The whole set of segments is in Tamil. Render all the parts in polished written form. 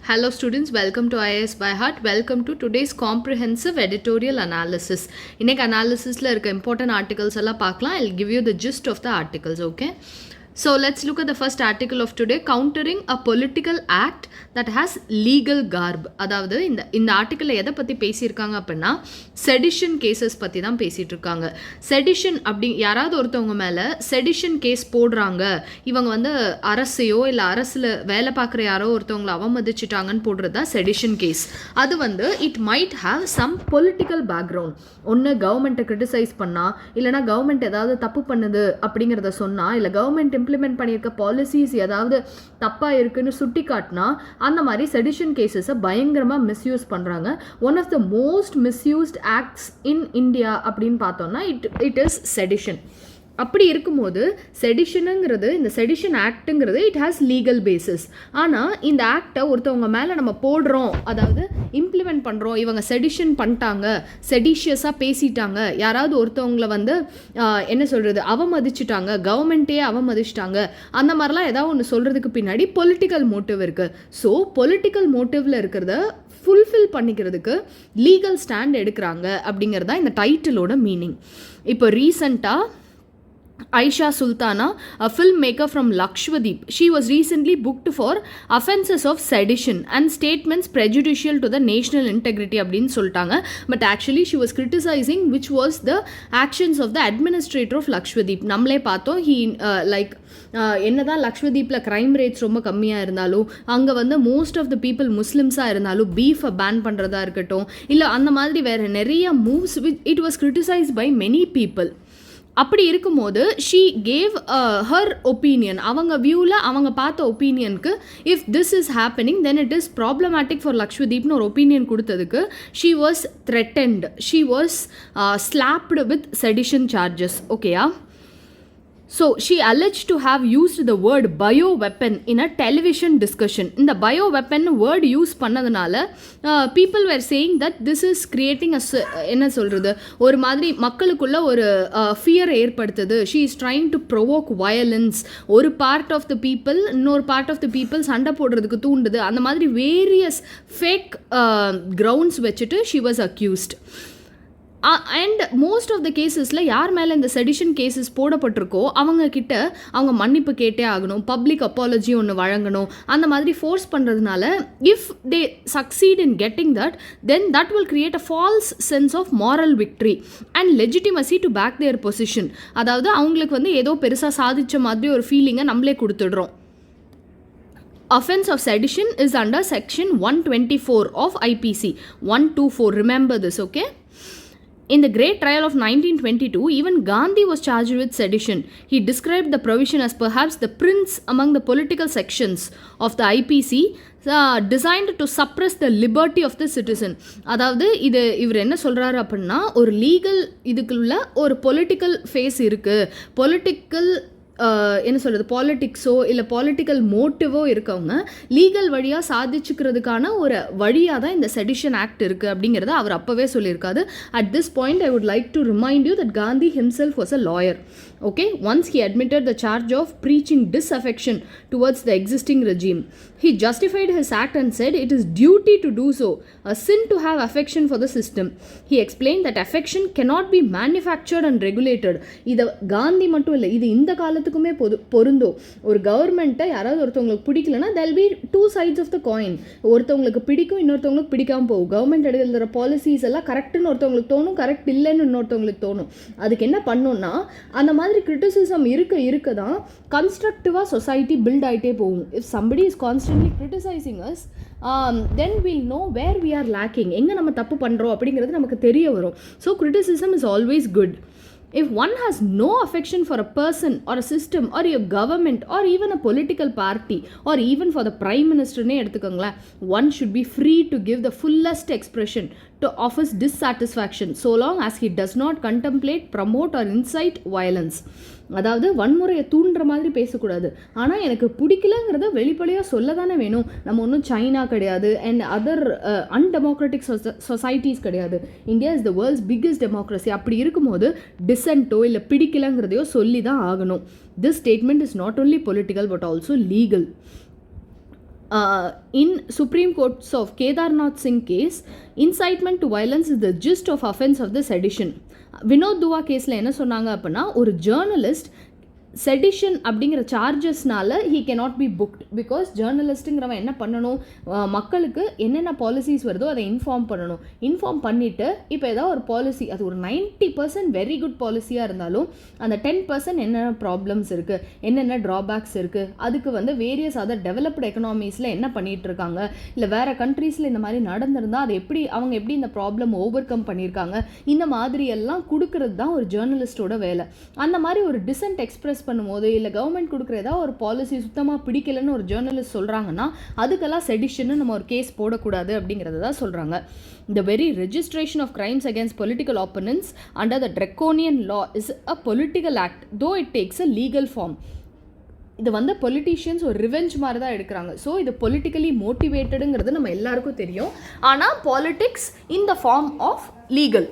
Hello students, welcome to IAS by Heart. Welcome to today's comprehensive editorial analysis. இன்னைக்கு analysisல இருக்க important articles எல்லாம் பார்க்கலாம். I'll give you the gist of the articles, okay? So let's look at the first article of today, countering a political act that has legal garb. அதாவது இந்த ஆர்டிக்கலில் எதை பற்றி பேசியிருக்காங்க அப்படின்னா செடிஷன் கேசஸ் பற்றி தான் பேசிகிட்டு இருக்காங்க. செடிஷன் அப்படி யாராவது ஒருத்தவங்க மேலே செடிஷன் கேஸ் போடுறாங்க, இவங்க வந்து அரசையோ இல்லை அரசில் வேலை பார்க்குற யாரோ ஒருத்தவங்களை அவமதிச்சிட்டாங்கன்னு போடுறது தான் செடிஷன் கேஸ். அது வந்து it might have some political background. ஒன்று கவர்மெண்ட்டை கிரிட்டிசைஸ் பண்ணால், இல்லைனா கவர்மெண்ட் ஏதாவது தப்பு பண்ணுது அப்படிங்கிறத சொன்னால், இல்லை கவர்மெண்ட் இம்ப்ளிமெண்ட் பண்ணியிருக்க பாலிசிஸ் ஏதாவது தப்பாக இருக்குன்னு சுட்டி காட்டினா அந்த மாதிரி செடிஷன் கேசஸை பயங்கரமாக மிஸ்யூஸ் பண்ணுறாங்க. One of the most misused acts in India அப்படின்னு பார்த்தோம்னா இட் இஸ் செடிஷன். அப்படி இருக்கும்போது செடிஷனுங்கிறது, இந்த செடிஷன் ஆக்டுங்கிறது இட் ஹாஸ் லீகல் பேசிஸ். ஆனால் இந்த ஆக்டை ஒருத்தவங்க மேலே நம்ம போடுறோம், அதாவது இம்ப்ளிமெண்ட் பண்ணுறோம், இவங்க செடிஷன் பண்ணிட்டாங்க, செடிஷியஸாக பேசிட்டாங்க, யாராவது ஒருத்தவங்களை வந்து என்ன சொல்கிறது அவமதிச்சிட்டாங்க, கவர்மெண்ட்டே அவமதிச்சிட்டாங்க, அந்த மாதிரிலாம் ஏதாவது ஒன்று சொல்கிறதுக்கு பின்னாடி பொலிட்டிக்கல் மோட்டிவ் இருக்குது. ஸோ பொலிட்டிக்கல் மோட்டிவில் இருக்கிறத ஃபுல்ஃபில் பண்ணிக்கிறதுக்கு லீகல் ஸ்டாண்ட் எடுக்கிறாங்க அப்படிங்கிறது தான் இந்த டைட்டிலோட மீனிங். இப்போ ரீசெண்டாக Aisha Sultana, a filmmaker from Lakshadweep, she was recently booked for offences of sedition and statements prejudicial to the national integrity அப்படின்னு சொல்லிட்டாங்க. But actually she was criticizing which was the actions of the administrator of Lakshadweep. நம்மளே பார்த்தோம், he என்னதான் லக்ஷ்வதீப்பில் க்ரைம் ரேட்ஸ் ரொம்ப கம்மியாக இருந்தாலும், அங்கே வந்து மோஸ்ட் ஆஃப் த பீப்புள் முஸ்லிம்ஸாக இருந்தாலும் பீஃபை பேன் பண்ணுறதா இருக்கட்டும், இல்லை அந்த மாதிரி வேறு நிறைய moves it was criticised by many people. அப்படி இருக்கும்போது ஷீ கேவ் ஹர் ஒப்பீனியன், அவங்க வியூவில் அவங்க பார்த்த ஒப்பீனியனுக்கு if this is happening then it is problematic for லக்ஷ்வதீப்னு ஒரு ஒப்பீனியன் கொடுத்ததுக்கு she was threatened, she was slapped with sedition charges. ஓகேயா? So she alleged to have used the word bioweapon in a television discussion. இந்த bioweapon word யூஸ் பண்ணதுனால people were saying that this is creating a என்ன சொல்கிறது, ஒரு மாதிரி மக்களுக்குள்ள ஒரு ஃபியர் ஏற்படுத்துது. she is trying to provoke violence. ஒரு பார்ட் ஆஃப் த பீப்புள் இன்னொரு பார்ட் ஆஃப் த பீப்புள் சண்டை போடுறதுக்கு தூண்டுது. அந்த மாதிரி வேரியஸ் ஃபேக் கிரவுண்ட்ஸ் வச்சுட்டு she was accused. And most of the கேசஸில் யார் மேலே இந்த செடிஷன் கேசஸ் போடப்பட்டிருக்கோ அவங்கக்கிட்ட அவங்க மன்னிப்பு கேட்டே ஆகணும், பப்ளிக் அப்பாலஜி ஒன்று வழங்கணும், அந்த மாதிரி ஃபோர்ஸ் பண்ணுறதுனால if they succeed in getting that then that will create a false sense of moral victory and legitimacy to back their position. அதாவது அவங்களுக்கு வந்து ஏதோ பெருசாக சாதித்த மாதிரி ஒரு ஃபீலிங்கை நம்மளே கொடுத்துடுறோம். Offense of sedition is under section 124 of IPC 124. Remember this, okay? In the Great Trial of 1922, even Gandhi was charged with sedition. He described the provision as perhaps the prince among the political sections of the IPC designed to suppress the liberty of the citizen. அதாவது இவர் என்ன சொல்கிறாரு அப்படின்னா, ஒரு லீகல் இதுக்குள்ள ஒரு பொலிட்டிக்கல் ஃபேஸ் இருக்குது, பொலிட்டிக்கல் என்ன சொல்கிறது, பாலிட்டிக்ஸோ இல்லை பாலிட்டிக்கல் மோட்டிவோ இருக்கவங்க லீகல் வழியாக சாதிச்சுக்கிறதுக்கான ஒரு வழியாக தான் இந்த செடிஷன் ஆக்ட் இருக்குது அப்படிங்கிறத அவர் அப்போவே சொல்லியிருக்காரு. At this point I would like to remind you that Gandhi himself was a lawyer. Okay, once he admitted the charge of preaching disaffection towards the existing regime. He justified his act and said it is duty to do so, a sin to have affection for the system. He explained that affection cannot be manufactured and regulated. இது காந்தி மட்டும் இல்லை, இது இந்த காலத்துக்குமே பொருந்தும். ஒரு கவர்மெண்ட்டை யாராவது ஒருத்தவங்களுக்கு பிடிக்கலன்னா there will be two sides of the coin. ஒருத்தவங்களுக்கு பிடிக்கும், இன்னொருத்தவங்களுக்கு பிடிக்காமல் போகும். கவர்மெண்ட் எடுக்கிற பாலிசிஸ் எல்லாம் கரெக்டுன்னு ஒருத்தவங்களுக்கு தோணும், கரெக்ட் இல்லைன்னு இன்னொருத்தவங்களுக்கு தோணும். அதுக்கு என்ன பண்ணணும்னா, அந்த மாதிரி கிரிட்டிசிசம் இருக்க தான் கன்ஸ்ட்ரக்டிவாக சொசைட்டி பில்ட் ஆகிட்டே போகும். If somebody is constantly criticising us then will know where we are lacking, எங்கே நம்ம தப்பு பண்ணுறோம் அப்படிங்கிறது நமக்கு தெரிய வரும். So criticism is always good. If one has no affection for a person or a system or a government or even a political party or even for the prime minister ne eduthukanga, one should be free to give the fullest expression of his dissatisfaction so long as he does not contemplate, promote or incite violence. அதாவது வன்முறையை தூண்டுற மாதிரி பேசக்கூடாது, ஆனால் எனக்கு பிடிக்கலங்கிறத வெளிப்படையாக சொல்ல தானே வேணும். நம்ம ஒன்றும் சைனா கிடையாது அண்ட் அதர் அன்டெமோக்ராட்டிக் சொசைட்டிஸ் கிடையாது. India is the world's biggest democracy. அப்படி இருக்கும்போது டிசென்ட்டோ இல்லை பிடிக்கலங்கிறதையோ சொல்லி தான் ஆகணும். This statement is not only political but also legal. in Supreme Courts of Kedarnath Singh case, incitement to violence is the gist of offense of the sedition. Vinod Dua கேஸில் என்ன சொன்னாங்க அப்படின்னா, ஒரு ஜேர்னலிஸ்ட் செடிஷன் அப்படிங்கிற சார்ஜஸ்னால he cannot be booked. Because ஜேர்னலிஸ்ட்டுங்கிறவன் என்ன பண்ணணும், மக்களுக்கு என்னென்ன பாலிசிஸ் வருதோ அதை இன்ஃபார்ம் பண்ணிவிட்டு, இப்போ ஏதாவது ஒரு பாலிசி அது ஒரு 90% வெரி குட் பாலிசியாக இருந்தாலும் அந்த 10% என்னென்ன ப்ராப்ளம்ஸ் இருக்குது, என்னென்ன ட்ராபேக்ஸ் இருக்குது, அதுக்கு வந்து வேரியஸ் அதர் டெவலப்டு எக்கனாமிஸில் என்ன பண்ணிகிட்டு இருக்காங்க, இல்லை வேறு கண்ட்ரீஸில் இந்த மாதிரி நடந்திருந்தால் அதை அவங்க எப்படி இந்த ப்ராப்ளம் ஓவர் கம் பண்ணியிருக்காங்க, இந்த மாதிரியெல்லாம் கொடுக்கறது தான் ஒரு ஜேர்னலிஸ்டோட வேலை. அந்த மாதிரி ஒரு டிசன்ட் எக்ஸ்பிரஸ் பண்ணும்போது, இல்லை கவர்மெண்ட் கொடுக்குற ஏதாவது ஒரு பாலிசி சுத்தமாக பிடிக்கலன்னு ஒரு ஜேர்னலிஸ்ட் சொல்கிறாங்கன்னா அதுக்கெல்லாம் செடிஷன்னு நம்ம ஒரு கேஸ் போடக்கூடாது அப்படிங்கிறத தான் சொல்கிறாங்க. The very registration of crimes against political opponents under the draconian law is a political act, though it takes a legal form. இது வந்து பொலிட்டீஷியன்ஸ் ஒரு ரிவெஞ்ச் மாதிரி தான் எடுக்கிறாங்க. ஸோ இது பொலிட்டிக்கலி மோட்டிவேட்டடுங்கிறது நம்ம எல்லாருக்கும் தெரியும். ஆனால் politics in the form of legal.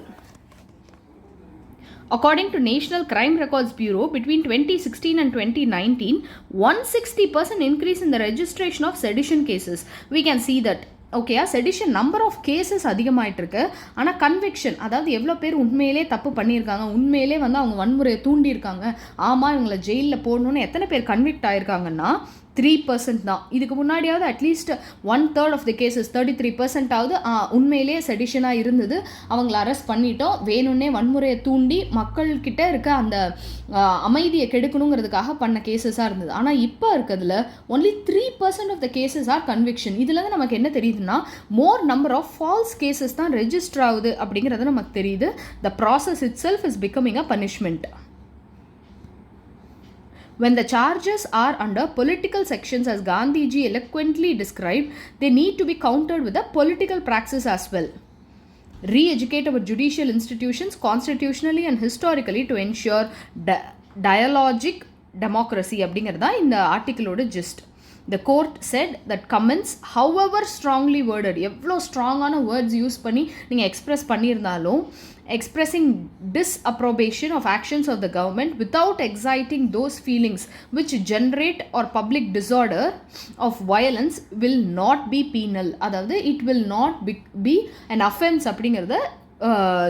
According to National Crime Records Bureau, between 2016 and 2019, 160% increase in the registration of sedition cases. We can see that. Okay, sedition number of cases அதிகமாகிட்டு இருக்கு. ஆனால் கன்விக்ஷன், அதாவது எவ்வளோ பேர் உண்மையிலே தப்பு பண்ணியிருக்காங்க, உண்மையிலே வந்து அவங்க வன்முறையை தூண்டியிருக்காங்க, ஆமாம் இவங்களை ஜெயிலில் போடணுன்னு எத்தனை பேர் கன்விக்ட் ஆயிருக்காங்கன்னா 3% தான். இதுக்கு முன்னாடியாவது அட்லீஸ்ட் 1/3 ஆஃப் த கேசஸ் 33% உண்மையிலே செடிஷனாக இருந்தது, அவங்கள அரெஸ்ட் பண்ணிட்டோம், வேணும்னே வன்முறையை தூண்டி மக்கள்கிட்ட இருக்க அந்த அமைதியை கெடுக்கணுங்கிறதுக்காக பண்ண கேசஸாக இருந்தது. ஆனால் இப்போ இருக்கிறதுல only 3% of the cases are conviction. இதுலேருந்து நமக்கு என்ன தெரியுதுன்னா, more number of false cases தான் ரெஜிஸ்டர் ஆகுது அப்படிங்கிறது நமக்கு தெரியுது. The process itself is becoming a punishment. When the charges are under political sections, as Gandhiji eloquently described, they need to be countered with a political praxis as well. Re-educate our judicial institutions constitutionally and historically to ensure dialogic democracy அப்படிங்கிறதா இந்த ஆர்டிக்கிளோட gist. The court said that comments, however strongly worded, எவ்வளோ ஸ்ட்ராங்கான வேர்ட்ஸ் யூஸ் பண்ணி நீங்கள் எக்ஸ்ப்ரெஸ் பண்ணியிருந்தாலும், expressing disapprobation of actions of the government without exciting those feelings which generate or public disorder of violence will not be penal. அதாவது it will not be an offense அப்படிங்கிறத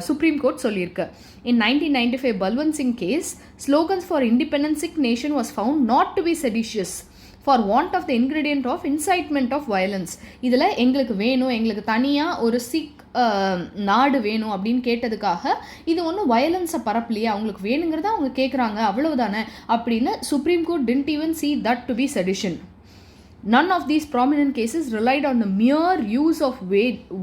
சுப்ரீம் கோர்ட் சொல்லியிருக்கு. In 1995 Balwant Singh case, slogans for independent Sikh nation was found not to be seditious for want of the ingredient of incitement of violence. இதில் எங்களுக்கு வேணும், எங்களுக்கு தனியாக ஒரு சிக் நாடு வேணும் அப்படின்னு கேட்டதுக்காக இது ஒன்றும் வயலன்ஸை பரப்பலையே, அவங்களுக்கு வேணுங்கிறத அவங்க கேட்குறாங்க அவ்வளவுதானே அப்படின்னு supreme court didn't even see that to be sedition. None of these prominent cases relied on the mere use of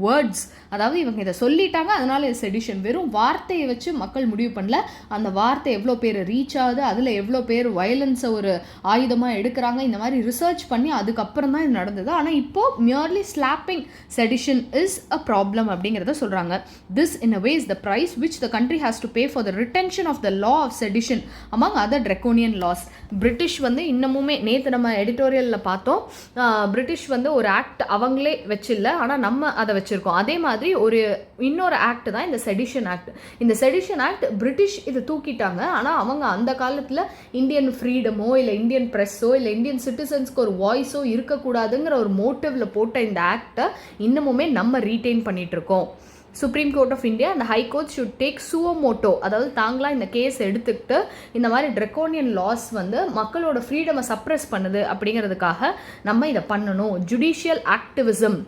words. அதாவது இவங்க இதை சொல்லிட்டாங்க அதனால இது செடிஷன். வெறும் வார்த்தையை வச்சு மக்கள் முடிவு பண்ணல, அந்த வார்த்தை எவ்வளோ பேர் ரீச் ஆகுது, அதில் எவ்வளோ பேர் வயலன்ஸை ஒரு ஆயுதமாக எடுக்கிறாங்க, இந்த மாதிரி ரிசர்ச் பண்ணி அதுக்கப்புறம் தான் இது நடந்தது. ஆனால் இப்போது merely slapping sedition is a problem அப்படிங்கிறத சொல்கிறாங்க. This in a way is the price which the country has to pay for the retention of the law of sedition among other draconian laws. British வந்து இன்னமுமே, நேற்று நம்ம எடிட்டோரியலில் பார்த்தோம், பிரிட்டிஷ் வந்து ஒரு ஆக்ட் அவங்களே வச்சில்ல, ஆனால் நம்ம அதை வச்சுருக்கோம். அதே மாதிரி இன்னொரு ஆக்ட் தான் இந்த செடிஷன் ஆக்ட். இந்த செடிஷன் ஆக்ட் பிரிட்டிஷ் இது தூக்கிட்டாங்க, ஆனால் அவங்க அந்த காலத்தில் இந்தியன் ஃப்ரீடமோ இல்லை இந்தியன் ப்ரெஸ்ஸோ இல்லை இந்தியன் சிட்டிசன்ஸ்க்கு ஒரு வாய்ஸோ இருக்கக்கூடாதுங்கிற ஒரு மோட்டிவ்ல போட்ட இந்த ஆக்டை இன்னமுமே நம்ம ரீட்டைன் பண்ணிட்டு இருக்கோம். சுப்ரீம் கோர்ட் ஆஃப் இந்தியா அந்த ஹை கோர்ட் ஷுட் டேக் சுவமோட்டோ, அதாவது தாங்களாக இந்த கேஸ் எடுத்துக்கிட்டு இந்த மாதிரி ட்ரெக்கோனியன் லாஸ் வந்து மக்களோட ஃப்ரீடமை சப்ரெஸ் பண்ணுது அப்படிங்கிறதுக்காக நம்ம இதை பண்ணணும். ஜுடிஷியல் ஆக்டிவிசம்,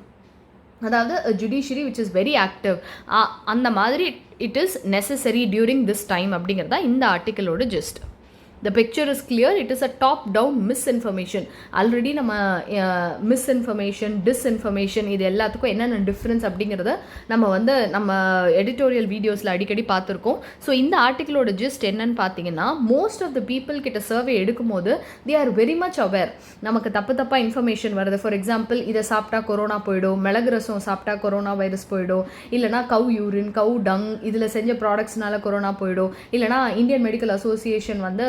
அதாவது judiciary which is very active, அந்த மாதிரி it is necessary during this time அப்படிங்கிறதா இந்த ஆர்டிக்கிளோட just. The picture is clear. It is a top-down misinformation. Already நம்ம misinformation, disinformation இது எல்லாத்துக்கும் என்னென்ன டிஃப்ரென்ஸ் அப்படிங்கிறத நம்ம வந்து நம்ம எடிட்டோரியல் வீடியோஸில் அடிக்கடி பார்த்துருக்கோம். ஸோ இந்த ஆர்டிக்கிளோட ஜிஸ்ட் என்னன்னு பார்த்தீங்கன்னா, மோஸ்ட் ஆஃப் த பீப்புள் கிட்ட சர்வே எடுக்கும்போது they are very much aware. நமக்கு தப்பாக இன்ஃபர்மேஷன் வருது. ஃபார் எக்ஸாம்பிள், இதை சாப்பிட்டா கொரோனா போயிடும், மிளகு ரசம் சாப்பிட்டா கொரோனா வைரஸ் போயிடும், இல்லைனா கவ் யூரின், கவ் டங் இதில் செஞ்ச ப்ராடக்ட்ஸ்னால கொரோனா போயிடும், இல்லைனா இந்தியன் மெடிக்கல் அசோசியேஷன் வந்து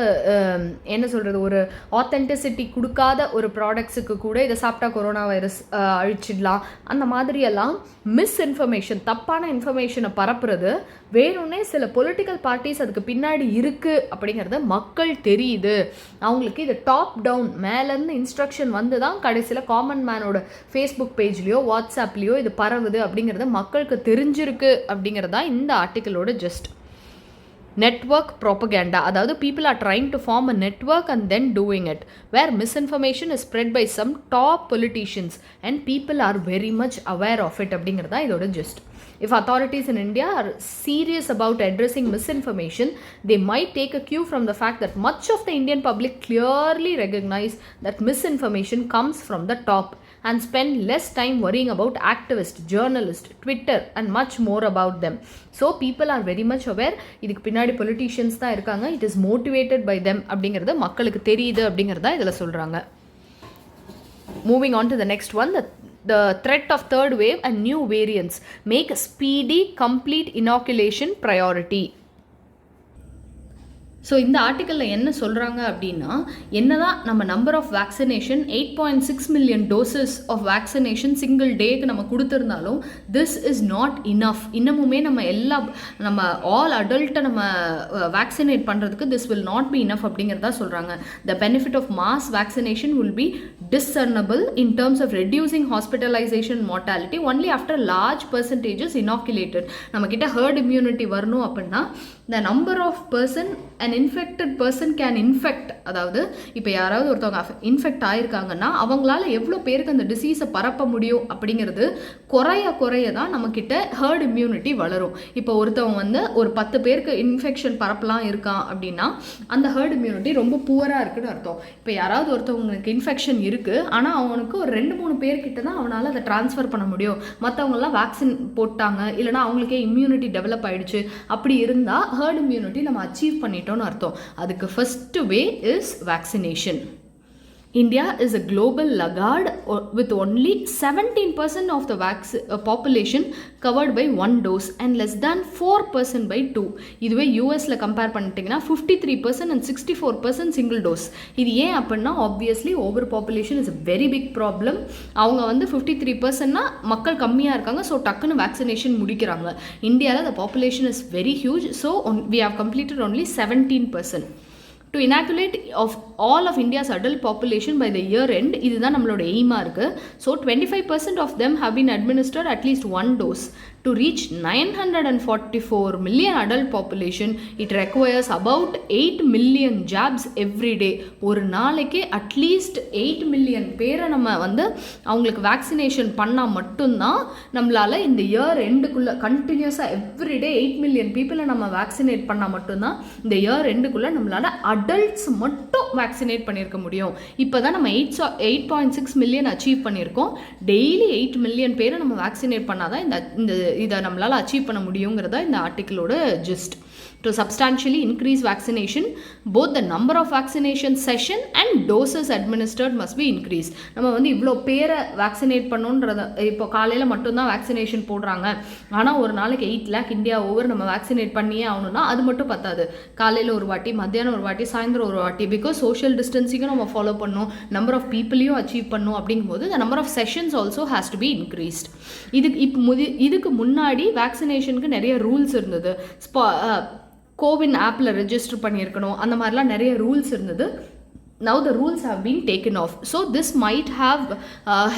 என்ன சொல்கிறது, ஒரு ஆத்தென்டிசிட்டி கொடுக்காத ஒரு ப்ராடக்ட்ஸுக்கு கூட இதை சாப்பிட்டா கொரோனா வைரஸ் அழிச்சிடலாம், அந்த மாதிரியெல்லாம் மிஸ்இன்ஃபர்மேஷன், தப்பான இன்ஃபர்மேஷனை பரப்புறது, வேணும்னே சில பொலிட்டிக்கல் பார்ட்டிஸ் அதுக்கு பின்னாடி இருக்குது அப்படிங்கிறத மக்கள் தெரியுது. அவங்களுக்கு இது டாப் டவுன் மேலேருந்து இன்ஸ்ட்ரக்ஷன் வந்து தான் கடைசியில் காமன் மேனோட ஃபேஸ்புக் பேஜ்லேயோ வாட்ஸ்அப்லேயோ இது பரவுது அப்படிங்கிறது மக்களுக்கு தெரிஞ்சிருக்கு அப்படிங்கிறதா இந்த ஆர்டிக்கிளோட ஜஸ்ட். Network propaganda, அதாவது people are trying to form a network and then doing it, where misinformation is spread by some top politicians and people are very much aware of it அப்படிங்கிறதா இதோட gist. If authorities in India are serious about addressing misinformation, they might take a cue from the fact that much of the Indian public clearly recognize that misinformation comes from the top and spend less time worrying about activists, journalists, Twitter and much more about them. So people are very much aware. இதுக்கு பின்னாடி politicians தான் இருக்காங்க. It is motivated by them அப்படிங்கிறது மக்களுக்கு தெரியுது அப்படிங்கிறதா இதில் சொல்கிறாங்க. Moving on to the next one, the threat of third wave and new variants make speedy, complete inoculation priority. So இந்த ஆர்டிக்கலில் என்ன சொல்கிறாங்க அப்படின்னா, என்னதான் நம்ம number of vaccination 8.6 million doses of vaccination single டேக்கு நம்ம கொடுத்துருந்தாலும் திஸ் இஸ் நாட் இனஃப். இன்னமுமே நம்ம ஆல் அடல்ட்டை நம்ம வேக்சினேட் பண்ணுறதுக்கு this will not be enough அப்படிங்கிறதா சொல்கிறாங்க. The benefit of mass vaccination will be discernible in terms of reducing hospitalization mortality only after large percentages inoculated. நம்ம கிட்ட herd immunity வரணும் அப்படின்னா the number of person an infected person can infect, அதாவது இப்போ யாராவது ஒருத்தவங்க இன்ஃபெக்ட் ஆயிருக்காங்கன்னா அவங்களால எவ்வளோ பேருக்கு அந்த டிசீஸை பரப்ப முடியும் அப்படிங்கிறது குறைய தான் நம்மக்கிட்ட ஹர்ட் இம்யூனிட்டி வளரும். இப்போ ஒருத்தவங்க வந்து ஒரு 10 பேருக்கு இன்ஃபெக்ஷன் பரப்பலாம் இருக்கான் அப்படின்னா அந்த ஹர்ட் இம்யூனிட்டி ரொம்ப புவராக இருக்குன்னு அர்த்தம். இப்போ யாராவது ஒருத்தவங்களுக்கு இன்ஃபெக்ஷன் இருக்குது ஆனால் அவனுக்கு ஒரு 2-3 பேர்கிட்ட தான் அவனால் அதை ட்ரான்ஸ்ஃபர் பண்ண முடியும், மற்றவங்களாம் வேக்சின் போட்டாங்க இல்லைனா அவங்களுக்கே இம்யூனிட்டி டெவலப் ஆகிடுச்சு, அப்படி இருந்தால் ஹர்ட் இம்யூனிட்டி நம்ம அச்சீவ் பண்ணிட்டோம்னு அர்த்தம். அதுக்கு first way is vaccination. India is a global laggard with only 17% of the population covered by 1 dose and less than 4% by 2. இதுவே யூஎஸில் கம்பேர் பண்ணிட்டிங்கன்னா 53% and 64% சிங்கிள் டோஸ். இது ஏன் அப்படின்னா obviously over population is a very big problem. அவங்க வந்து 53%னா மக்கள் கம்மியாக இருக்காங்க, ஸோ டக்குன்னு வேக்சினேஷன் முடிக்கிறாங்க. இந்தியாவில் the population is very huge, so we have completed only 17%. To inoculate of all of India's adult population by the year end, இதுதான் நம்மளோட எய்மாக இருக்குது. So 25% of them have been administered at least 1 dose. To reach 944 million adult population, it requires about 8 million jabs every day. ஒரு நாளைக்கு அட்லீஸ்ட் 8 மில்லியன் பேரை நம்ம வந்து அவங்களுக்கு வேக்சினேஷன் பண்ணால் மட்டும்தான் நம்மளால் இந்த இயர் எண்டுக்குள்ளே கண்டினியூஸாக எவ்ரிடே 8 மில்லியன் பீப்புளை நம்ம வேக்சினேட் பண்ணால் மட்டும்தான் இந்த இயர் எண்டுக்குள்ளே நம்மளால் அடல்ட்ஸ் மட்டும் வேக்சினேட் பண்ணியிருக்க முடியும். இப்போ தான் நம்ம 8.6 மில்லியன் அச்சீவ் பண்ணியிருக்கோம். டெய்லி 8 மில்லியன் பேரை நம்ம வேக்சினேட் பண்ணால் தான் இதை நம்மளால் அச்சீவ் பண்ண முடியுங்கிறதா இந்த ஆர்டிக்கிளோட gist. To substantially increase vaccination, both the number of vaccination session and doses administered must be increased. நம்ம வந்து இவ்வளோ பேரை வேக்சினேட் பண்ணணுன்றத, இப்போ காலையில் மட்டும்தான் வேக்சினேஷன் போடுறாங்க, ஆனால் ஒரு நாளைக்கு 8 lakh இந்தியா ஓவர் நம்ம வேக்சினேட் பண்ணியே ஆகணும்னா அது மட்டும் பத்தாது. காலையில் ஒரு வாட்டி, மத்தியானம் ஒரு வாட்டி, சாயந்தரம் ஒரு வாட்டி, பிகாஸ் சோஷியல் டிஸ்டன்சிங்கும் நம்ம ஃபாலோ பண்ணணும், நம்பர் ஆஃப் பீப்புளையும் அச்சீவ் பண்ணணும். அப்படிங்கும்போது the number of sessions also has to be increased. இதுக்கு முன்னாடி வேக்சினேஷனுக்கு நிறைய ரூல்ஸ் இருந்தது. கோவின் ஆப்பில் ரெஜிஸ்டர் பண்ணியிருக்கணும், அந்த மாதிரிலாம் நிறைய ரூல்ஸ் இருந்தது. Now the rules have been taken off. So this might have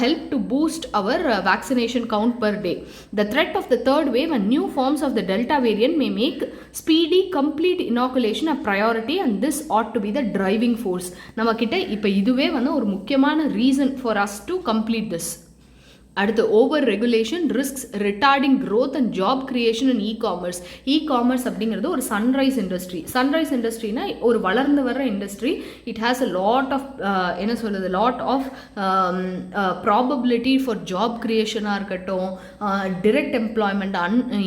helped to boost our vaccination count per day. The threat of the third wave and new forms of the Delta variant may make speedy, complete inoculation a priority, and this ought to be the driving force. நம்மக்கிட்ட இப்போ இதுவே வந்து ஒரு முக்கியமான reason for us to complete this. அடுத்து over regulation risks retarding growth and job creation and e-commerce. E-commerce அப்படிங்கிறது ஒரு சன்ரைஸ் இண்டஸ்ட்ரினா ஒரு வளர்ந்து வர்ற industry. It has a lot of lot of probability for job கிரியேஷனாக இருக்கட்டும், டிரெக்ட் எம்ப்ளாய்மெண்ட்,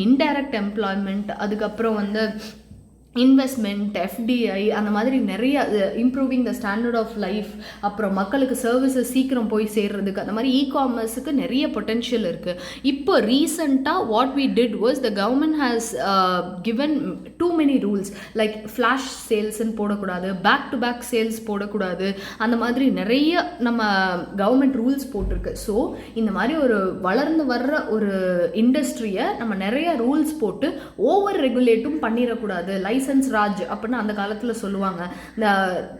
இன்டைரக்ட் எம்ப்ளாய்மெண்ட், அதுக்கப்புறம் வந்து இன்வெஸ்ட்மெண்ட், எஃப்டிஐ அந்த மாதிரி நிறைய improving the standard of life, அப்புறம் மக்களுக்கு சர்வீசஸ் சீக்கிரம் போய் சேர்றதுக்கு, அந்த மாதிரி காமர்ஸுக்கு நிறைய பொட்டென்ஷியல் இருக்குது. இப்போ ரீசெண்டாக what we did was the government has given too many rules. Like flash சேல்ஸ்ன்னு போடக்கூடாது, பேக் டு பேக் சேல்ஸ் போடக்கூடாது, அந்த மாதிரி நிறைய நம்ம கவர்மெண்ட் ரூல்ஸ் போட்டிருக்கு. ஸோ இந்த மாதிரி ஒரு வளர்ந்து வர்ற ஒரு இண்டஸ்ட்ரியை நம்ம நிறைய ரூல்ஸ் போட்டு ஓவர் ரெகுலேட்டும் பண்ணிடக்கூடாது. லைசன்ஸ் ராஜ் அப்படின்னா அந்த காலத்தில் சொல்லுவாங்க, இந்த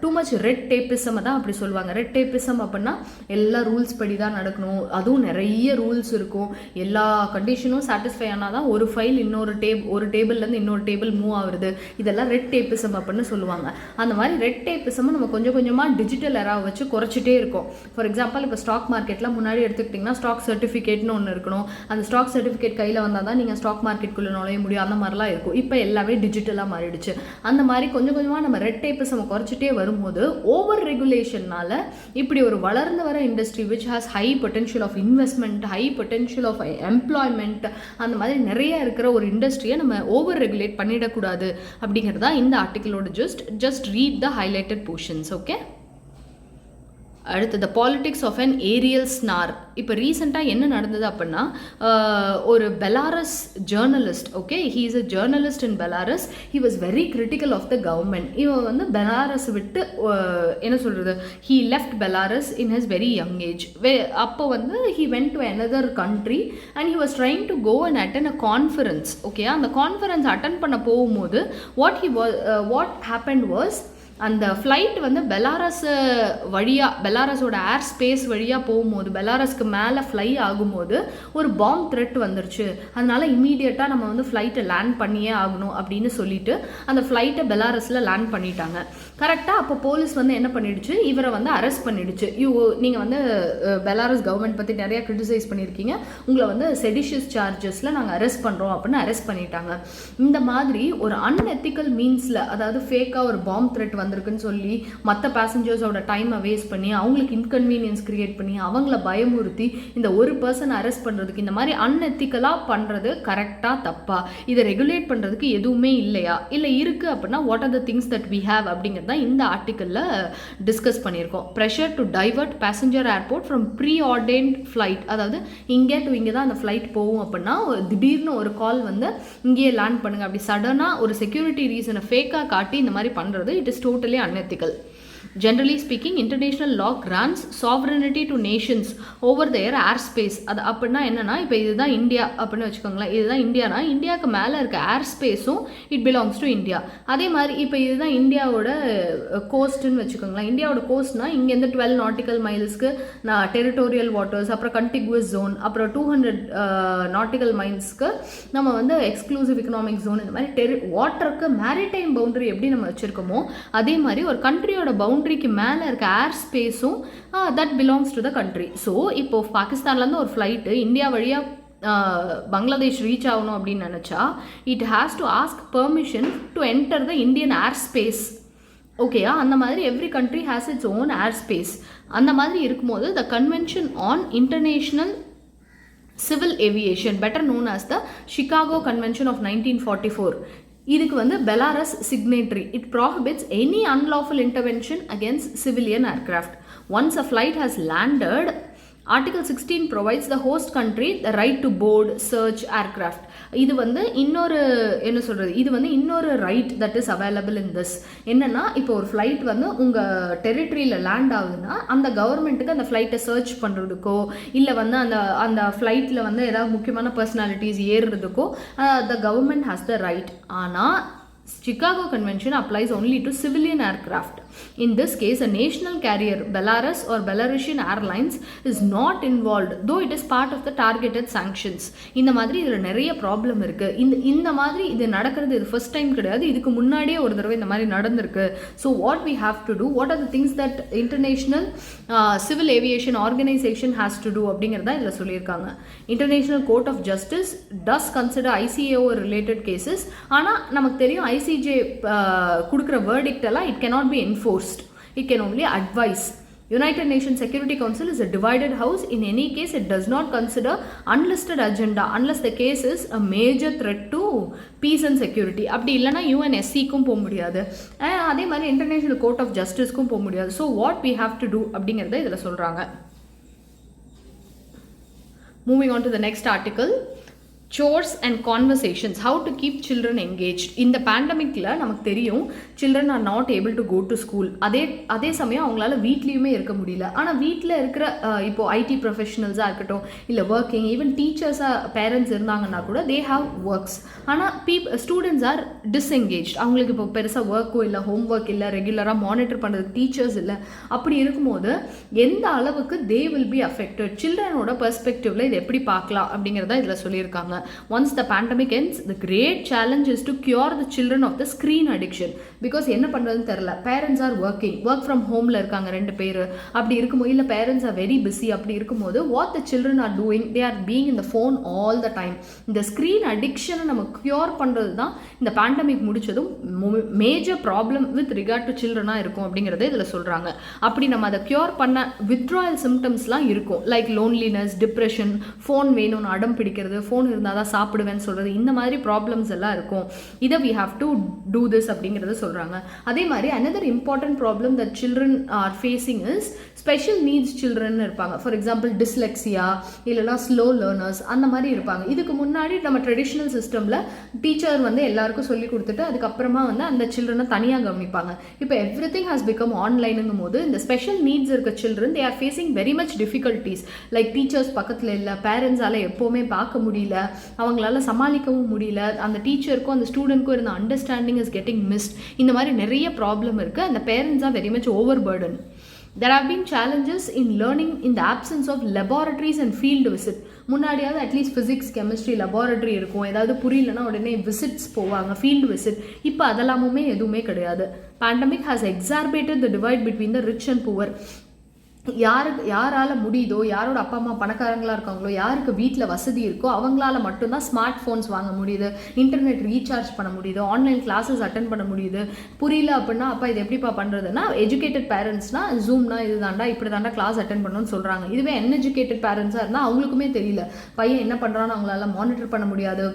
டூ மச் ரெட் டேப்பிசம் தான் அப்படி சொல்லுவாங்க. ரெட் டேப்பிசம் அப்படின்னா எல்லா ரூல்ஸ் படி தான் நடக்கணும், அதுவும் நிறைய ரூல்ஸ் இருக்கும், எல்லா கண்டிஷனும் சாட்டிஸ்ஃபை ஆனால் தான் ஒரு ஃபைல் ஒரு டேபிள்லேருந்து இன்னொரு டேபிள் மூவ் ஆகுது. இதெல்லாம் ரெட் டேப்பிசம் அப்படின்னு சொல்லுவாங்க. அந்த மாதிரி ரெட் டேப்பிசம் நம்ம கொஞ்சம் கொஞ்சமாக டிஜிட்டல் எராவை வச்சு குறைச்சிட்டே இருக்கோம். ஃபார் எக்ஸாம்பிள் இப்போ ஸ்டாக் மார்க்கெட்டில் முன்னாடி எடுத்துக்கிட்டிங்கன்னா ஸ்டாக் சர்டிஃபிகேட்னு ஒன்று இருக்கணும். அந்த ஸ்டாக் சர்டிஃபிகேட் கையில் வந்தால் தான் நீங்கள் ஸ்டாக் மார்க்கெட்டுக்குள்ளே நுழைய முடியும். அந்த மாதிரிலாம் இருக்கும். இப்போ எல்லாமே டிஜிட்டலாக மாறிடுச்சு. அந்த மாதிரி கொஞ்சம் கொஞ்சமாக நம்ம ரெட் டேப்ஸ் நம்ம குறைச்சிட்டே வரும்போது ஓவர் ரெகுலேஷன்னால இப்படி ஒரு வளர்ந்து வர industry which has high potential of investment, high potential of employment, அந்த மாதிரி நிறைய இருக்கிற ஒரு இண்டஸ்ட்ரியை நம்ம ஓவர் ரெகுலேட் பண்ணிடக்கூடாது அப்படிங்கிறதா இந்த ஆர்டிக்கிளோட just read the highlighted portions. Okay, அடுத்து the politics of an aerial snare. இப்போ ரீசெண்டாக என்ன நடந்தது அப்படின்னா, ஒரு Belarus journalist, okay, he is a journalist in Belarus, he was very critical of the government. இவன் வந்து பெலாரஸ் விட்டு என்ன சொல்கிறது, he left Belarus in his very young age. அப்போ வந்து he went to another country and he was trying to go and attend a conference. Okay, அந்த கான்ஃபரன்ஸ் அட்டன் பண்ண போகும்போது what happened was, அந்த ஃப்ளைட் வந்து பெலாரஸோட ஏர் ஸ்பேஸ் வழியாக போகும்போது, பெலாரஸ்க்கு மேலே ஃப்ளை ஆகும்போது ஒரு பாம்பு த்ரெட் வந்துருச்சு. அதனால இமீடியட்டாக நம்ம வந்து ஃப்ளைட்டை லேண்ட் பண்ணியே ஆகணும் அப்படின்னு சொல்லிட்டு அந்த ஃப்ளைட்டை பெலாரஸில் லேண்ட் பண்ணிட்டாங்க. கரெக்டாக அப்போ போலீஸ் வந்து என்ன பண்ணிடுச்சு, இவரை வந்து அரெஸ்ட் பண்ணிடுச்சு. நீங்கள் வந்து பெலாரஸ் கவர்மெண்ட் பற்றி நிறையா கிரிட்டிசைஸ் பண்ணியிருக்கீங்க, உங்களை வந்து செடிஷியஸ் சார்ஜஸில் நாங்கள் அரெஸ்ட் பண்ணுறோம் அப்படின்னு அரெஸ்ட் பண்ணிட்டாங்க. இந்த மாதிரி ஒரு அன்எத்திக்கல் மீன்ஸில், அதாவது ஃபேக்காக ஒரு பாம்பு த்ரெட் வந்திருக்குன்னு சொல்லி மற்ற பேசஞ்சர்ஸோட டைமை வேஸ்ட் பண்ணி அவங்களுக்கு இன்கன்வீனியன்ஸ் கிரியேட் பண்ணி அவங்கள பயமுறுத்தி இந்த ஒரு பர்சன் அரெஸ்ட் பண்ணுறதுக்கு, இந்த மாதிரி அன்எத்திக்கலாக பண்ணுறது கரெக்டாக தப்பா, இதை ரெகுலேட் பண்ணுறதுக்கு எதுவுமே இல்லையா, இல்லை இருக்குது அப்படின்னா what are the things that we have அப்படிங்கிறது தான் இந்த ஆர்டிக்கலில் டிஸ்கஸ் பண்ணியிருக்கோம். Pressure to divert passenger airport from preordained flight. அதாவது இங்கே டு இங்கே தான் அந்த ஃப்ளைட் போகும் அப்படின்னா திடீர்னு ஒரு கால் வந்து இங்கேயே லேண்ட் பண்ணுங்க, அப்படி சடனாக ஒரு செக்யூரிட்டி ரீசனை ஃபேக்காக காட்டி இந்த மாதிரி பண்ணுறது it is totally unethical. Generally speaking, international law grants sovereignty to nations over their airspace. அது அப்படின்னா என்னன்னா, இப்போ இதுதான் இந்தியா அப்படின்னு வச்சுக்கோங்களேன், இதுதான் இந்தியானா இந்தியாவுக்கு மேலே இருக்க air ஸ்பேஸும் it belongs to India. அதே மாதிரி இப்போ இதுதான் இந்தியாவோட கோஸ்ட்டுன்னு வச்சுக்கோங்களேன். இந்தியாவோட கோஸ்ட்னா இங்கேருந்து 12 நாட்டிக்கல் மைல்ஸ்க்கு டெரிட்டோரியல் வாட்டர்ஸ், அப்புறம் கண்டிகுவஸ் ஜோன், அப்புறம் 200 நாட்டிக்கல் மைல்ஸ்க்கு நம்ம வந்து எக்ஸ்க்ளூசிவ் எக்கனாமிக் ஜோன், இந்த மாதிரி வாட்டருக்கு மேரிடைம் பவுண்டரி எப்படி நம்ம வச்சுருக்கோமோ அதே மாதிரி ஒரு கண்ட்ரியோட பவுண்டரிக்கு மேலே இருக்க ஏர் ஸ்பேஸும் that belongs to the country. So இப்போது பாகிஸ்தான்லேருந்து ஒரு ஃப்ளைட்டு இந்தியா வழியாக பங்களாதேஷ் ரீச் ஆகணும் அப்படின்னு நினச்சா it has to ask permission to enter the Indian air space. ஓகேயா, அந்த மாதிரி every country has its own air space. அந்த மாதிரி இருக்கும்போது the convention on international civil aviation, better known as the Chicago convention of 1944, இதுக்கு வந்து Belarus signatory. It prohibits any unlawful intervention against civilian aircraft. Once a flight has landed, Article 16 provides the host country the right to board, search aircraft. இது வந்து இன்னொரு என்ன சொல்கிறது, இது வந்து இன்னொரு right that is available in this. என்னென்னா, இப்போ ஒரு ஃப்ளைட் வந்து உங்கள் டெரிட்டரியில் லேண்ட் ஆகுதுன்னா அந்த கவர்மெண்ட்டுக்கு அந்த ஃப்ளைட்டை சர்ச் பண்ணுறதுக்கோ இல்லை வந்து அந்த ஃப்ளைட்டில் வந்து ஏதாவது முக்கியமான பர்சனாலிட்டிஸ் ஏறுறதுக்கோ the government has the right. ஆனால் Chicago Convention applies only to civilian aircraft. In this case, a national carrier, Belarus or Belarusian Airlines, is not involved, though it is part of the targeted sanctions. இந்த மாதிரி இதில் நிறைய ப்ராப்ளம் இருக்குது. இந்த மாதிரி இது நடக்கிறது இது ஃபர்ஸ்ட் டைம் கிடையாது, இதுக்கு முன்னாடியே ஒரு தடவை இந்த மாதிரி நடந்திருக்கு. So what we have to do, what are the things that International civil Aviation Organisation has to do அப்படிங்கிறத இதில் சொல்லியிருக்காங்க. International Court of Justice does consider ICAO related cases. ஆனால் நமக்கு தெரியும் ICJ கொடுக்குற வேர்டிக்ட் எல்லாம் it cannot be enforced, it can only advise. United Nations Security Council is a divided house. In any case, it does not consider unlisted agenda unless the case is a major threat to peace and security. அப்படி இல்லைனா UNSC-க்கும் போக முடியாது, அதே மாதிரி இன்டர்நேஷனல் கோர்ட் ஆஃப் ஜஸ்டிஸ்க்கும் போக முடியாது. So what we have to do அப்படிங்கிறத இதில் சொல்கிறாங்க. Moving on to the next article, chores and conversations, how to keep children engaged. இந்த பேண்டமிக்கில் நமக்கு தெரியும் children are not able to go to school. அதே சமயம் அவங்களால வீட்லேயுமே இருக்க முடியல. ஆனால் வீட்டில் இருக்கிற இப்போ ஐடி ப்ரொஃபஷனல்ஸாக இருக்கட்டும், இல்லை ஒர்க்கிங், ஈவன் டீச்சர்ஸாக பேரண்ட்ஸ் இருந்தாங்கன்னா கூட தே ஹாவ் ஒர்க்ஸ். ஆனால் ஸ்டூடெண்ட்ஸ் ஆர் டிஸ்எங்கேஜ். அவங்களுக்கு இப்போ பெருசாக ஒர்க்கோ இல்லை, ஹோம் ஒர்க் இல்லை, ரெகுலராக மானிட்டர் பண்ணுறதுக்கு டீச்சர்ஸ் இல்லை. அப்படி இருக்கும்போது எந்த அளவுக்கு தே வில் பி அஃபெக்டட், சில்ட்ரனோட பெர்ஸ்பெக்டிவ்ல இது எப்படி பார்க்கலாம் அப்படிங்கிறத இதில் சொல்லியிருக்காங்க. Once the pandemic ends, the great challenge is to cure the children of the screen addiction. Because என்ன பண்ணுறதுன்னு தெரில, பேரண்ட்ஸ் ஆர் ஒர்க் ஃப்ரம் ஹோமில் இருக்காங்க 2 பேர். அப்படி இருக்கும்போது இல்லை பேரண்ட்ஸ் ஆர் வெரி பிஸி. அப்படி இருக்கும்போது what the children are doing, they are being in the phone all the time. இந்த ஸ்க்ரீன் அடிக்ஷனை நம்ம க்யூர் பண்ணுறது தான் இந்த பேண்டமிக் முடிச்சதும் major problem with regard to சில்ட்ரனாக இருக்கும் அப்படிங்கிறத இதில் சொல்கிறாங்க. அப்படி நம்ம அதை க்யூர் பண்ண வித்ட்ராயல் சிம்டம்ஸ்லாம் இருக்கும், லைக் லோன்லினஸ், டிப்ரெஷன், ஃபோன் வேணும்னு அடம் பிடிக்கிறது, ஃபோன் இருந்தால் தான் சாப்பிடுவேன்னு சொல்கிறது, இந்த மாதிரி ப்ராப்ளம்ஸ் எல்லாம் இருக்கும். இதை we have to do this அப்படிங்கிறத சொல்கிறாங்க. அதே மாதிரி another important problem that children are facing is special needs children இருப்பாங்க. ஃபார் எக்ஸாம்பிள் டிஸ்லெக்ஸியா இல்லைனா ஸ்லோ லேர்னர்ஸ் அந்த மாதிரி இருப்பாங்க. இதுக்கு முன்னாடி நம்ம ட்ரெடிஷ்னல் சிஸ்டமில் டீச்சர் எல்லாருக்கும் சொல்லி கொடுத்துட்டு அதுக்கப்புறமா அந்த சில்ட்ரனை தனியாக கவனிப்பாங்க. இப்போ எவ்ரி திங் ஹாஸ் பிகம் ஆன்லைனுங்கும் போது இந்த ஸ்பெஷல் நீட்ஸ் இருக்க children they are facing very much difficulties. Like teachers பக்கத்தில் இல்லை, பேரண்ட்ஸால் எப்போவுமே பார்க்க முடியல, அவங்களால சமாளிக்கவும் முடியல, அந்த டீச்சருக்கும் அந்த ஸ்டூடெண்ட்க்கும் இருந்த அண்டர்ஸ்டாண்டிங் இஸ் கெட்டிங் மிஸ்ட். இந்த மாதிரி நிறைய ப்ராப்ளம் இருக்குது. அந்த parents are very much over burden. There have been challenges in learning in the absence of laboratories and field visit. முன்னாடியாவது அட்லீஸ்ட் ஃபிசிக்ஸ், கெமிஸ்ட்ரி லெபார்டரி இருக்கும், ஏதாவது புரியலன்னா உடனே விசிட்ஸ் போவாங்க, ஃபீல்டு விசிட். இப்போ அதெல்லாமுமே எதுவுமே கிடையாது. Pandemic has exacerbated the divide between the rich and poor. யாரால் முடியுதோ, யாரோட அப்பா அம்மா பணக்காரங்களாக இருக்காங்களோ, யாருக்கு வீட்டில் வசதி இருக்கோ அவங்களால மட்டும்தான் ஸ்மார்ட் ஃபோன்ஸ் வாங்க முடியுது, இன்டர்நெட் ரீசார்ஜ் பண்ண முடியுது, ஆன்லைன் கிளாஸஸ் அட்டன் பண்ண முடியுது. புரியல அப்படின்னா அப்பா இது எப்படிப்பா பண்ணுறதுன்னா, எஜுகேட்டட் பேரண்ட்ஸ்னால் ஜூம்னா இது தாண்டா இப்படி தாண்டா கிளாஸ் அட்டன் பண்ணணும்னு சொல்கிறாங்க. இதுவே அன்எஜுகேட்டட் பேரண்ட்ஸாக இருந்தால் அவங்களுக்குமே தெரியல, பையன் என்ன பண்ணுறான்னு அவங்களால மானிட்டர் பண்ண முடியாது,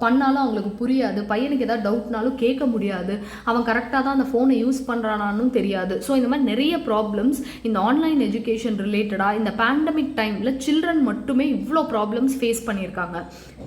பண்ணாலும் அவங்களுக்கு புரியாது, பையனுக்கு ஏதாவது டவுட்னாலும் கேட்க முடியாது, அவன் கரெக்டாக தான் அந்த ஃபோனை யூஸ் பண்ணுறானான்னு தெரியாது. ஸோ இந்த மாதிரி நிறைய ப்ராப்ளம்ஸ் இந்த ஆன்லைன் எஜுகேஷன் ரிலேட்டடாக இந்த பேண்டமிக் டைமில் சில்ட்ரன் மட்டுமே இவ்வளோ ப்ராப்ளம்ஸ் ஃபேஸ் பண்ணியிருக்காங்க.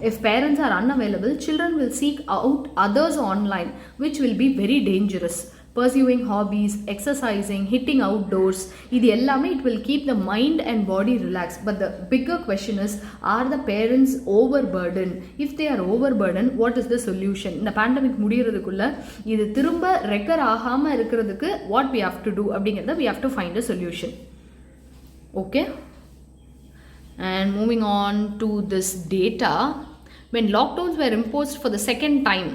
If parents are unavailable, children will seek out others online which will be very dangerous. Pursuing hobbies, exercising, hitting outdoors, இது எல்லாமே it will keep the mind and body relaxed. But the bigger question is, are the parents overburdened? If they are overburdened, what is the solution? இந்த pandemic முடியறதுக்குள்ள இது திரும்ப ரெக்கர் ஆகாமல் இருக்கிறதுக்கு what we have to do அப்படிங்கிறத we have to find a solution. Okay, and moving on to this data, when lockdowns were imposed for the second time,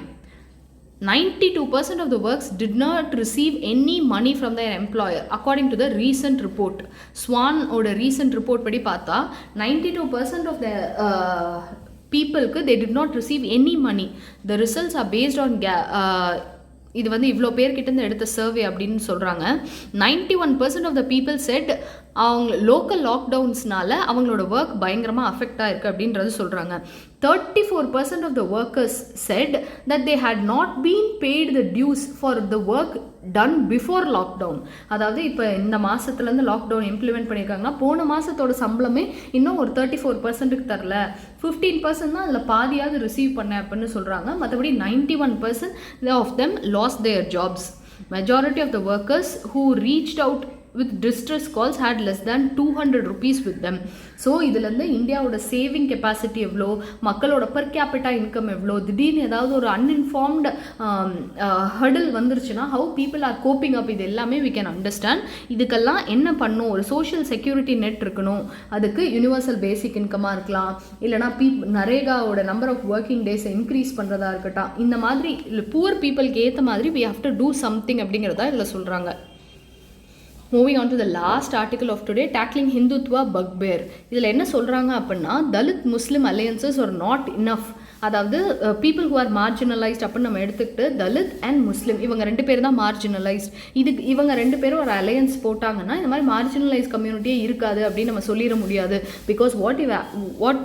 92% of the workers did not receive any money from their employer, according to the recent report. Swan oda recent report padi paatha 92% of the people they did not receive any money. The results are based on இது இவ்வளோ பேர்கிட்ட எடுத்த சர்வே அப்படின்னு சொல்கிறாங்க. 91% ஆஃப் த பீப்புள் செட் அவங்க லோக்கல் லாக்டவுன்ஸ்னால அவங்களோட ஒர்க் பயங்கரமாக அஃபெக்ட் ஆயிருக்கு அப்படின்றது சொல்கிறாங்க. 34% of the workers said that they had not been paid the dues for the work done before lockdown. அதாவது இப்போ இந்த மாதத்துலேருந்து லாக்டவுன் இம்ப்ளிமெண்ட் பண்ணியிருக்காங்கன்னா போன மாதத்தோட சம்பளமே இன்னும் ஒரு 34%க்கு தரல, 15% தான் அதில் பாதியாவது ரிசீவ் பண்ண அப்படின்னு சொல்கிறாங்க. மற்றபடி 91% of them lost their jobs. Majority of the workers who reached out with distress calls had less than 200 rupees with them. So இதுலேருந்து இந்தியாவோட சேவிங் கெப்பாசிட்டி எவ்வளோ, மக்களோட பர் கேபிட்டா இன்கம் எவ்வளோ, திடீர்னு ஏதாவது ஒரு அன்இன்ஃபார்ம்டு ஹர்டில் வந்துருச்சுன்னா ஹவு பீப்புள் ஆர் கோப்பிங் அப், இது எல்லாமே வி கேன் அண்டர்ஸ்டாண்ட். இதுக்கெல்லாம் என்ன பண்ணும், ஒரு சோஷியல் செக்யூரிட்டி நெட் இருக்கணும், அதுக்கு யூனிவர்சல் பேசிக் இன்கமாக இருக்கலாம், இல்லைனா நரேகாவோட நம்பர் ஆஃப் ஒர்க்கிங் டேஸை இன்க்ரீஸ் பண்ணுறதா இருக்கட்டும், இந்த மாதிரி புவர் பீப்புளுக்கு ஏற்ற மாதிரி we have to do something அப்படிங்கிறதா இதில் சொல்கிறாங்க. Moving on to the last article of today, tackling Hindutva bugbear. இதில் என்ன சொல்கிறாங்க அப்படின்னா, தலித் முஸ்லிம் அலையன்சஸ் ஆர் நாட் இனஃப் அதாவது பீப்புள் ஹூ ஆர் மார்ஜினலைஸ்ட் அப்படின்னு நம்ம எடுத்துக்கிட்டு தலித் அண்ட் முஸ்லீம் இவங்க 2 பேர் தான் மார்ஜினலைஸ்ட். இவங்க 2 பேரும் ஒரு அலையன்ஸ் போட்டாங்கன்னா இந்த மாதிரி மார்ஜினலைஸ் கம்யூனிட்டியே இருக்காது அப்படின்னு நம்ம சொல்லிட முடியாது. Because what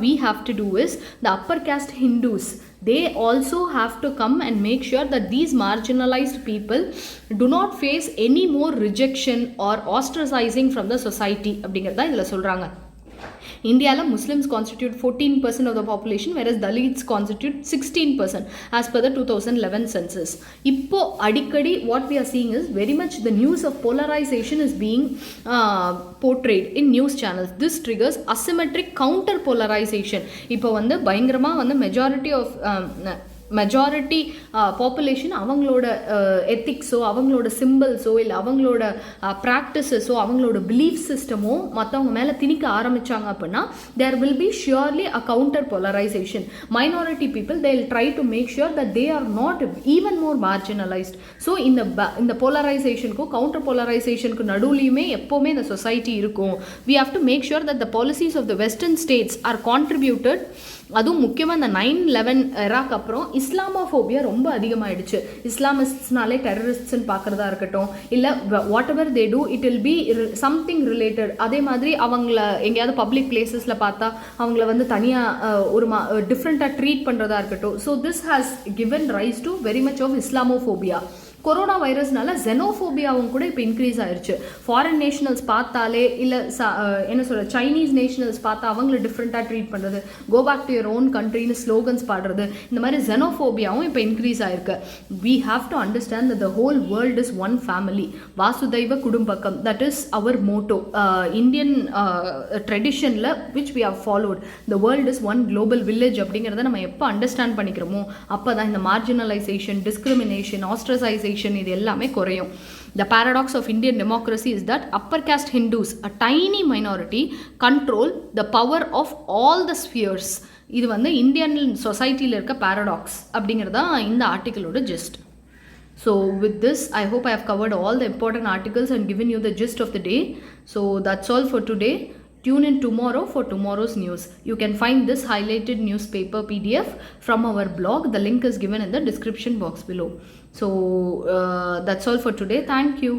we have to do is the upper caste Hindus, they also have to come and make sure that these marginalized people do not face any more rejection or ostracizing from the society அப்படிங்கிறதா இதில் சொல்கிறாங்க. இந்தியாவில் Muslims constitute 14% of the population, whereas Dalits constitute 16% as per the 2011 census. இப்போ அடிக்கடி what we are seeing is very much the news of polarization is being portrayed in news channels. This triggers asymmetric counter polarization. இப்போ வந்து பயங்கரமாக வந்து மெஜாரிட்டி பாப்புலேஷன் அவங்களோட எத்திக்ஸோ அவங்களோட சிம்பிள்ஸோ இல்லை அவங்களோட ப்ராக்டிசஸோ அவங்களோட பிலீஃப் சிஸ்டமோ மற்றவங்க மேலே திணிக்க ஆரம்பித்தாங்க அப்படின்னா there will be surely a counter polarisation. Minority people they will try to make sure that they are not even more marginalised. ஸோ இந்த போலரைசேஷனுக்கும் கவுண்டர் போலரைசேஷனுக்கு நடுவுலையுமே எப்போவுமே இந்த சொசைட்டி இருக்கும். We have to make sure that the policies of the western states are contributed. அதுவும் முக்கியமாக இந்த 9/11 எராக்கு அப்புறம் இஸ்லாமோஃபோபியா ரொம்ப அதிகமாகிடுச்சு. இஸ்லாமிஸ்ட்னாலே டெரரிஸ்ட்னு பார்க்குறதா இருக்கட்டும், இல்லை what ever they do it will be something related. அதே மாதிரி அவங்கள எங்கேயாவது பப்ளிக் பிளேசஸில் பார்த்தா அவங்கள வந்து தனியாக ஒரு டிஃப்ரெண்ட்டாக ட்ரீட் பண்ணுறதா இருக்கட்டும். So this has given rise to very much of Islamophobia. Corona வைரஸ்னால ஜெனோஃபோபியாவும் கூட இப்போ இன்க்ரீஸ் ஆயிடுச்சு. ஃபாரின் நேஷனல்ஸ் பார்த்தாலே இல்லை என்ன சொல்ற சைனீஸ் நேஷனல்ஸ் பார்த்தா அவங்கள டிஃப்ரெண்ட்டாக ட்ரீட் பண்ணுறது, go back to your own கண்ட்ரின்னு ஸ்லோகன்ஸ் பாடுறது, இந்த மாதிரி ஜெனோஃபோபியாவும் இப்போ இன்க்ரீஸ் ஆயிருக்கு. We have to understand that the whole world is one family. வாசுதைவ குடும்பக்கம், that is our motto. Indian ட்ரெடிஷனில் which we have followed. The world is one global village அப்படிங்கிறத நம்ம எப்போ அண்டர்ஸ்டாண்ட் பண்ணிக்கிறோமோ அப்போ தான் இந்த மார்ஜினலைசேஷன், டிஸ்கிரிமினேஷன், ஆஸ்ட்ரசைசேஷன் இது எல்லாமே குறையும். The paradox of Indian democracy is that upper caste Hindus, a tiny minority, control the power of all the spheres. இது வந்து இந்தியன் சொசைட்டியில் இருக்க பாரடாக்ஸ் அப்படிங்கிறதா இந்த ஆர்டிக்கிளோட gist. So with this, I hope I have covered all the important articles and given you the gist of the day. So that's all for today. Tune in tomorrow for tomorrow's news. You can find this highlighted newspaper PDF from our blog. The link is given in the description box below. So that's all for today. Thank you.